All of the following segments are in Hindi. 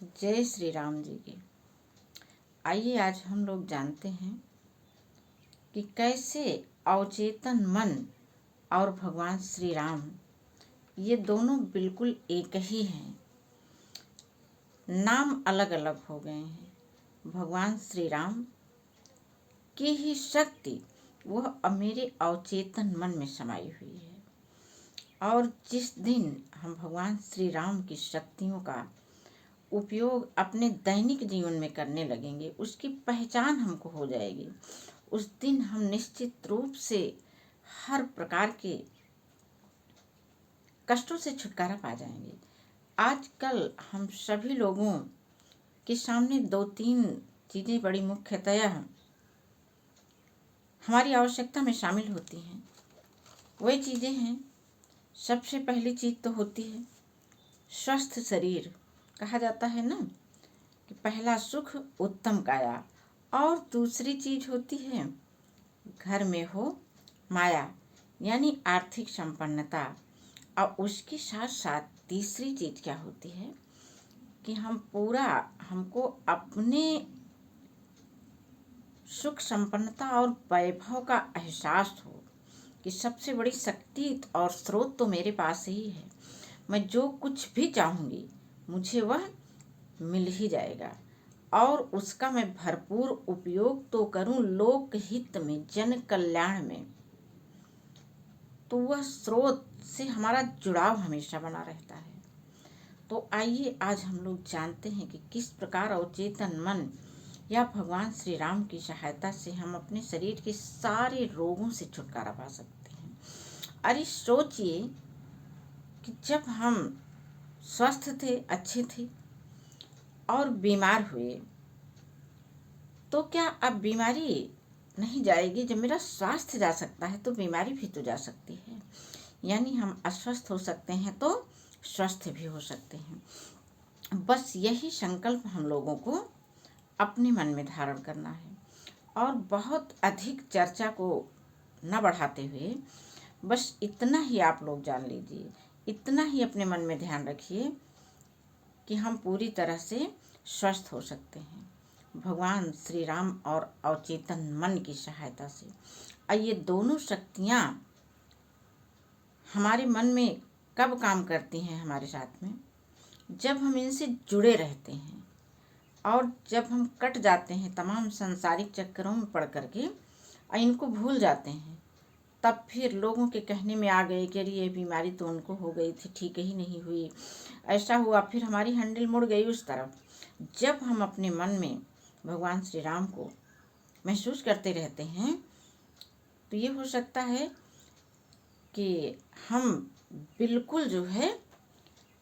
जय श्री राम जी की। आइए आज हम लोग जानते हैं कि कैसे अवचेतन मन और भगवान श्री राम ये दोनों बिल्कुल एक ही हैं। नाम अलग अलग हो गए हैं। भगवान श्री राम की ही शक्ति वह मेरे अवचेतन मन में समाई हुई है। और जिस दिन हम भगवान श्री राम की शक्तियों का उपयोग अपने दैनिक जीवन में करने लगेंगे, उसकी पहचान हमको हो जाएगी। उस दिन हम निश्चित रूप से हर प्रकार के कष्टों से छुटकारा पा जाएंगे। आजकल हम सभी लोगों के सामने दो तीन चीज़ें बड़ी मुख्यतया हमारी आवश्यकता में शामिल होती हैं। वही चीज़ें हैं, सबसे पहली चीज़ तो होती है स्वस्थ शरीर। कहा जाता है ना कि पहला सुख उत्तम काया, और दूसरी चीज होती है घर में हो माया, यानी आर्थिक संपन्नता। और उसके साथ साथ तीसरी चीज क्या होती है कि हमको अपने सुख संपन्नता और वैभव का एहसास हो कि सबसे बड़ी शक्ति और स्रोत तो मेरे पास ही है। मैं जो कुछ भी चाहूंगी मुझे वह मिल ही जाएगा, और उसका मैं भरपूर उपयोग तो करूं लोक हित में, जन कल्याण में। तो वह स्रोत से हमारा जुड़ाव हमेशा बना रहता है। तो आइए आज हम लोग जानते हैं कि किस प्रकार अवचेतन मन या भगवान श्री राम की सहायता से हम अपने शरीर के सारे रोगों से छुटकारा पा सकते हैं। अरे सोचिए कि जब हम स्वस्थ थे, अच्छे थे और बीमार हुए, तो क्या अब बीमारी नहीं जाएगी? जब मेरा स्वास्थ्य जा सकता है तो बीमारी भी तो जा सकती है। यानी हम अस्वस्थ हो सकते हैं तो स्वस्थ भी हो सकते हैं। बस यही संकल्प हम लोगों को अपने मन में धारण करना है, और बहुत अधिक चर्चा को न बढ़ाते हुए बस इतना ही आप लोग जान लीजिए, इतना ही अपने मन में ध्यान रखिए कि हम पूरी तरह से स्वस्थ हो सकते हैं भगवान श्री राम और अवचेतन मन की सहायता से। और ये दोनों शक्तियाँ हमारे मन में कब काम करती हैं हमारे साथ में? जब हम इनसे जुड़े रहते हैं, और जब हम कट जाते हैं तमाम सांसारिक चक्करों में पड़ करके और इनको भूल जाते हैं, तब फिर लोगों के कहने में आ गए कि अरे ये बीमारी तो उनको हो गई थी, ठीक ही नहीं हुई, ऐसा हुआ, फिर हमारी हैंडल मुड़ गई उस तरफ। जब हम अपने मन में भगवान श्री राम को महसूस करते रहते हैं तो ये हो सकता है कि हम बिल्कुल जो है,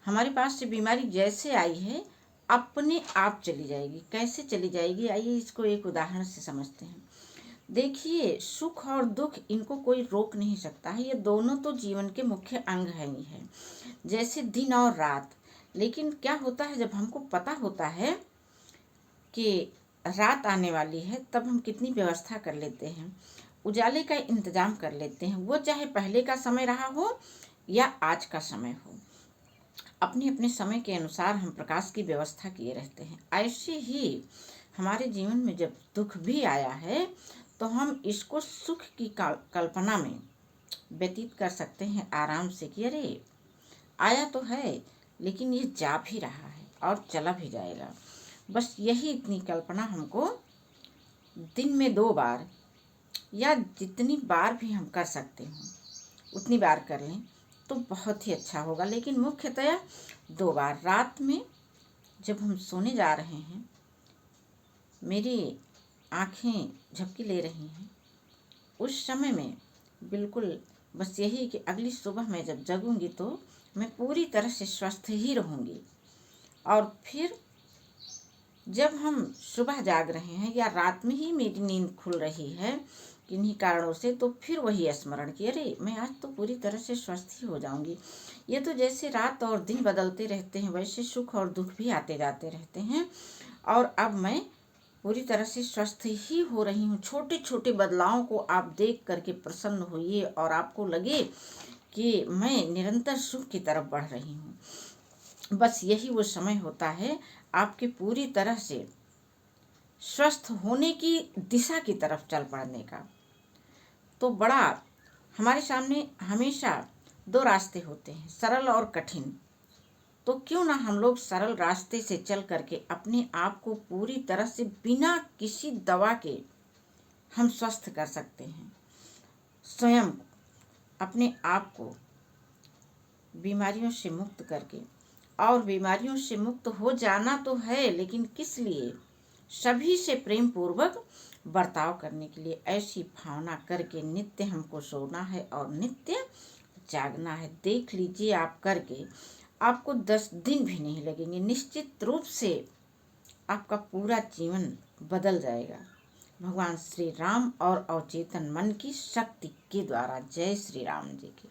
हमारे पास से बीमारी जैसे आई है अपने आप चली जाएगी। कैसे चली जाएगी, आइए इसको एक उदाहरण से समझते हैं। देखिए, सुख और दुख इनको कोई रोक नहीं सकता है। ये दोनों तो जीवन के मुख्य अंग हैं ही है, जैसे दिन और रात। लेकिन क्या होता है, जब हमको पता होता है कि रात आने वाली है तब हम कितनी व्यवस्था कर लेते हैं, उजाले का इंतजाम कर लेते हैं। वो चाहे पहले का समय रहा हो या आज का समय हो, अपने अपने समय के अनुसार हम प्रकाश की व्यवस्था किए रहते हैं। ऐसे ही हमारे जीवन में जब दुख भी आया है तो हम इसको सुख की कल्पना में व्यतीत कर सकते हैं आराम से कि अरे आया तो है, लेकिन ये जा भी रहा है और चला भी जाएगा। बस यही इतनी कल्पना हमको दिन में 2 बार या जितनी बार भी हम कर सकते हो उतनी बार कर लें तो बहुत ही अच्छा होगा। लेकिन मुख्यतया 2 बार रात में जब हम सोने जा रहे हैं, मेरी आँखें झपकी ले रही हैं, उस समय में बिल्कुल बस यही कि अगली सुबह मैं जब जगूंगी तो मैं पूरी तरह से स्वस्थ ही रहूंगी। और फिर जब हम सुबह जाग रहे हैं या रात में ही मेरी नींद खुल रही है किन्हीं कारणों से, तो फिर वही स्मरण कि अरे मैं आज तो पूरी तरह से स्वस्थ ही हो जाऊंगी। ये तो जैसे रात और दिन बदलते रहते हैं वैसे सुख और दुख भी आते जाते रहते हैं, और अब मैं पूरी तरह से स्वस्थ ही हो रही हूँ। छोटे छोटे बदलावों को आप देख करके प्रसन्न होइए और आपको लगे कि मैं निरंतर सुख की तरफ बढ़ रही हूँ। बस यही वो समय होता है आपके पूरी तरह से स्वस्थ होने की दिशा की तरफ चल पड़ने का। तो बड़ा हमारे सामने हमेशा दो रास्ते होते हैं, सरल और कठिन। तो क्यों ना हम लोग सरल रास्ते से चल करके अपने आप को पूरी तरह से बिना किसी दवा के हम स्वस्थ कर सकते हैं। स्वयं अपने आप को बीमारियों से मुक्त करके, और बीमारियों से मुक्त हो जाना तो है, लेकिन किस लिए? सभी से प्रेम पूर्वक बर्ताव करने के लिए। ऐसी भावना करके नित्य हमको सोना है और नित्य जागना है। देख लीजिए आप करके, आपको 10 दिन भी नहीं लगेंगे, निश्चित रूप से आपका पूरा जीवन बदल जाएगा। भगवान श्री राम और अवचेतन मन की शक्ति के द्वारा। जय श्री राम जी की।